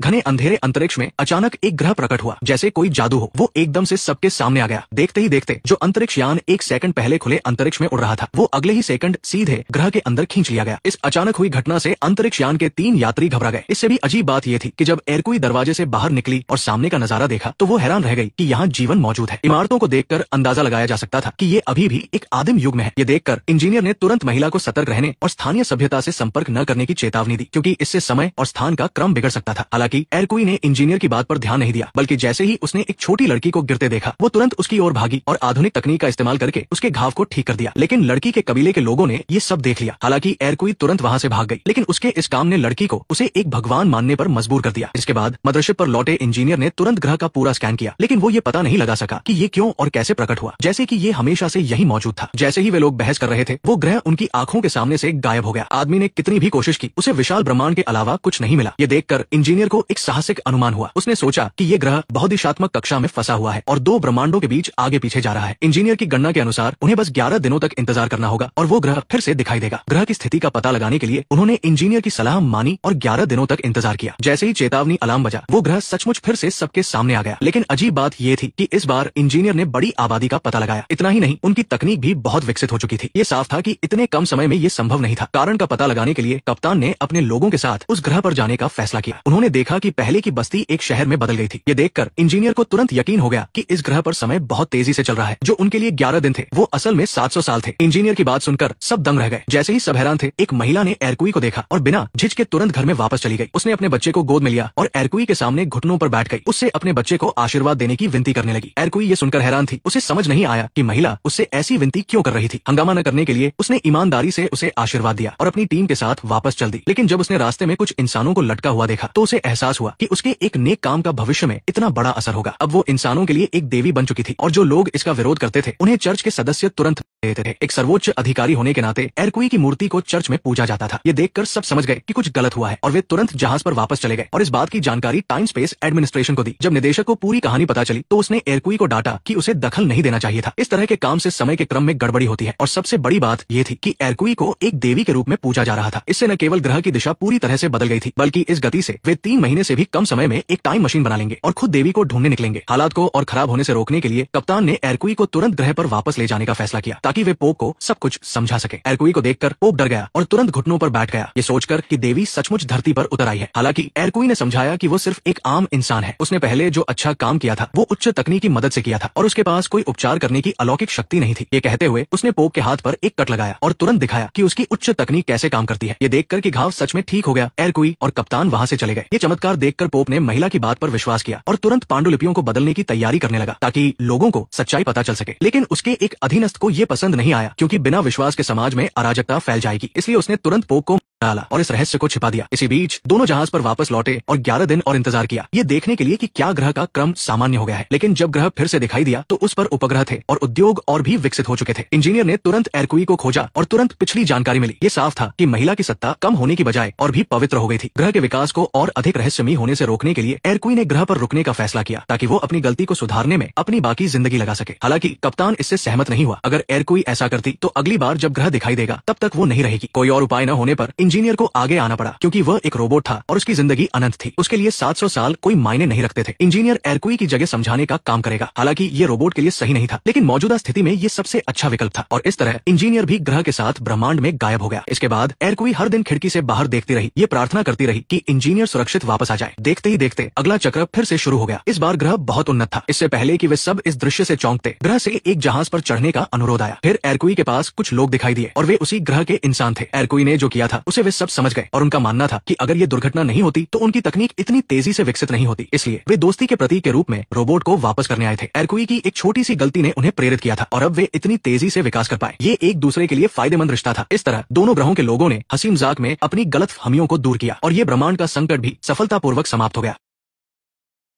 घने अंधेरे अंतरिक्ष में अचानक एक ग्रह प्रकट हुआ, जैसे कोई जादू हो। वो एकदम से सबके सामने आ गया। देखते ही देखते जो अंतरिक्ष यान एक सेकंड पहले खुले अंतरिक्ष में उड़ रहा था, वो अगले ही सेकंड सीधे ग्रह के अंदर खींच लिया गया। इस अचानक हुई घटना से अंतरिक्ष यान के 3 यात्री घबरा गए। इससे भी अजीब बात यह थी कि जब एरकुई दरवाजे से बाहर निकली और सामने का नजारा देखा तो वो हैरान रह गई कि यहाँ जीवन मौजूद है। इमारतों को देखकर अंदाजा लगाया जा सकता था कि ये अभी भी एक आदिम युग में है। ये देखकर इंजीनियर ने तुरंत महिला को सतर्क रहने और स्थानीय सभ्यता से संपर्क न करने की चेतावनी दी, क्योंकि इससे समय और स्थान का क्रम बिगड़ सकता था। हालांकि एरकुई ने इंजीनियर की बात पर ध्यान नहीं दिया, बल्कि जैसे ही उसने एक छोटी लड़की को गिरते देखा, वो तुरंत उसकी ओर भागी और आधुनिक तकनीक का इस्तेमाल करके उसके घाव को ठीक कर दिया। लेकिन लड़की के कबीले के लोगों ने ये सब देख लिया। हालांकि एरकुई तुरंत वहां से भाग गई, लेकिन उसके इस काम ने लड़की को उसे एक भगवान मानने पर मजबूर कर दिया। इसके बाद मदरशिप पर लौटे इंजीनियर ने तुरंत ग्रह का पूरा स्कैन किया, लेकिन वो ये पता नहीं लगा सका कि ये क्यों और कैसे प्रकट हुआ, जैसे कि ये हमेशा से यही मौजूद था। जैसे ही वे लोग बहस कर रहे थे, वो ग्रह उनकी आंखों के सामने से गायब हो गया। आदमी ने कितनी भी कोशिश की, उसे विशाल ब्रह्मांड के अलावा कुछ नहीं मिला। ये देखकर इंजीनियर को एक साहसिक अनुमान हुआ। उसने सोचा कि ये ग्रह बहुत दिशात्मक कक्षा में फंसा हुआ है और 2 ब्रह्मांडों के बीच आगे पीछे जा रहा है। इंजीनियर की गणना के अनुसार उन्हें बस 11 दिनों तक इंतजार करना होगा और वो ग्रह फिर से दिखाई देगा। ग्रह की स्थिति का पता लगाने के लिए उन्होंने इंजीनियर की सलाह मानी और 11 दिनों तक इंतजार किया। जैसे ही चेतावनी अलार्म बजा, वो ग्रह सचमुच फिर से सबके सामने आ गया। लेकिन अजीब बात ये थी कि इस बार इंजीनियर ने बड़ी आबादी का पता लगाया। इतना ही नहीं, उनकी तकनीक भी बहुत विकसित हो चुकी थी। ये साफ था कि इतने कम समय में ये संभव नहीं था। कारण का पता लगाने के लिए कप्तान ने अपने लोगों के साथ उस ग्रह पर जाने का फैसला किया। उन्होंने देखा कि पहले की बस्ती एक शहर में बदल गई थी। ये देखकर इंजीनियर को तुरंत यकीन हो गया कि इस ग्रह पर समय बहुत तेजी से चल रहा है। जो उनके लिए 11 दिन थे, वो असल में 700 साल थे। इंजीनियर की बात सुनकर सब दंग रह गए। जैसे ही सब हैरान थे, एक महिला ने एरकुई को देखा और बिना झिझके तुरंत घर में वापस चली गई। उसने अपने बच्चे को गोद में लिया और एरकुई के सामने घुटनों पर बैठ गई। उससे अपने बच्चे को आशीर्वाद देने की विनती करने लगी। एरकुई ये सुनकर हैरान थी। उसे समझ नहीं आया कि महिला उससे ऐसी विनती क्यों कर रही थी। हंगामा न करने के लिए उसने ईमानदारी से उसे आशीर्वाद दिया और अपनी टीम के साथ वापस चल दी। लेकिन जब उसने रास्ते में कुछ इंसानों को लटका हुआ देखा तो उसे एहसास हुआ कि उसके एक नेक काम का भविष्य में इतना बड़ा असर होगा। अब वो इंसानों के लिए एक देवी बन चुकी थी और जो लोग इसका विरोध करते थे, उन्हें चर्च के सदस्य तुरंत देते थे। एक सर्वोच्च अधिकारी होने के नाते एरकुई की मूर्ति को चर्च में पूजा जाता था। ये देखकर सब समझ गए कि कुछ गलत हुआ है और वे तुरंत जहाज पर वापस चले गए और इस बात की जानकारी टाइम स्पेस एडमिनिस्ट्रेशन को दी। जब निदेशक को पूरी कहानी पता चली तो उसने एरकुई को डांटा कि उसे दखल नहीं देना चाहिए था। इस तरह के काम से समय के क्रम में गड़बड़ी होती है और सबसे बड़ी बात यह थी कि एरकुई को एक देवी के रूप में पूजा जा रहा था। इससे न केवल ग्रह की दिशा पूरी तरह से बदल गई थी, बल्कि इस गति से वे 3 महीने से भी कम समय में एक टाइम मशीन बना लेंगे और खुद देवी को ढूंढने निकलेंगे। हालात को और खराब होने से रोकने के लिए कप्तान ने एरकुई को तुरंत ग्रह पर वापस ले जाने का फैसला किया, ताकि वे पोप को सब कुछ समझा सके। एरकुई को देखकर पोप डर गया और तुरंत घुटनों पर बैठ गया, ये सोचकर कि देवी सचमुच धरती पर उतर आई है। हालांकि एरकुई ने समझाया कि वो सिर्फ एक आम इंसान है। उसने पहले जो अच्छा काम किया था वो उच्च तकनीक की मदद से किया था और उसके पास कोई उपचार करने की अलौकिक शक्ति नहीं थी। ये कहते हुए उसने पोप के हाथ पर एक कट लगाया और तुरंत दिखाया कि उसकी उच्च तकनीक कैसे काम करती है। ये देखकर कि घाव सच में ठीक हो गया, एरकुई और कप्तान वहां से चले गए। ये चमत्कार देखकर पोप ने महिला की बात पर विश्वास किया और तुरंत पांडुलिपियों को बदलने की तैयारी करने लगा, ताकि लोगों को सच्चाई पता चल सके। लेकिन उसके एक अधीनस्थ को ये पसंद नहीं आया, क्योंकि बिना विश्वास के समाज में अराजकता फैल जाएगी। इसलिए उसने तुरंत पोप को डाला और इस रहस्य को छिपा दिया। इसी बीच दोनों जहाज पर वापस लौटे और 11 दिन और इंतजार किया, ये देखने के लिए कि क्या ग्रह का क्रम सामान्य हो गया है। लेकिन जब ग्रह फिर से दिखाई दिया तो उस पर उपग्रह थे और उद्योग और भी विकसित हो चुके थे। इंजीनियर ने तुरंत एरकुई को खोजा और तुरंत पिछली जानकारी मिली। ये साफ था कि महिला की सत्ता कम होने की बजाय और भी पवित्र हो गई थी। ग्रह के विकास को और अधिक रहस्यमयी होने से रोकने के लिए एरकुई ने ग्रह पर रुकने का फैसला किया, ताकि वो अपनी गलती को सुधारने में अपनी बाकी जिंदगी लगा सके। हालांकि कप्तान इससे सहमत नहीं हुआ। अगर एरकुई ऐसा करती तो अगली बार जब ग्रह दिखाई देगा तब तक वो नहीं रहेगी। कोई और उपाय न होने पर इंजीनियर को आगे आना पड़ा, क्योंकि वह एक रोबोट था और उसकी जिंदगी अनंत थी। उसके लिए 700 साल कोई मायने नहीं रखते थे। इंजीनियर एरकुई की जगह समझाने का काम करेगा। हालांकि ये रोबोट के लिए सही नहीं था, लेकिन मौजूदा स्थिति में ये सबसे अच्छा विकल्प था और इस तरह इंजीनियर भी ग्रह के साथ ब्रह्मांड में गायब हो गया। इसके बाद एरकुई हर दिन खिड़की से बाहर देखती रही, ये प्रार्थना करती रही कि इंजीनियर सुरक्षित वापस आ जाए। देखते ही देखते अगला चक्र फिर से शुरू हो गया। इस बार ग्रह बहुत उन्नत था। इससे पहले कि वे सब इस दृश्य से चौंकते, ग्रह से एक जहाज पर चढ़ने का अनुरोध आया। फिर एरकुई के पास कुछ लोग दिखाई दिए और वे उसी ग्रह के इंसान थे। एरकुई ने जो किया था उसे वे सब समझ गए और उनका मानना था कि अगर ये दुर्घटना नहीं होती तो उनकी तकनीक इतनी तेजी से विकसित नहीं होती। इसलिए वे दोस्ती के प्रतीक के रूप में रोबोट को वापस करने आए थे। एरकुई की एक छोटी सी गलती ने उन्हें प्रेरित किया था और अब वे इतनी तेजी से विकास कर पाए। ये एक दूसरे के लिए फायदेमंद रिश्ता था। इस तरह दोनों ग्रहों के लोगों ने हंसी मजाक में अपनी गलतफहमियों को दूर किया और ये ब्रह्मांड का संकट भी सफलतापूर्वक समाप्त हो गया।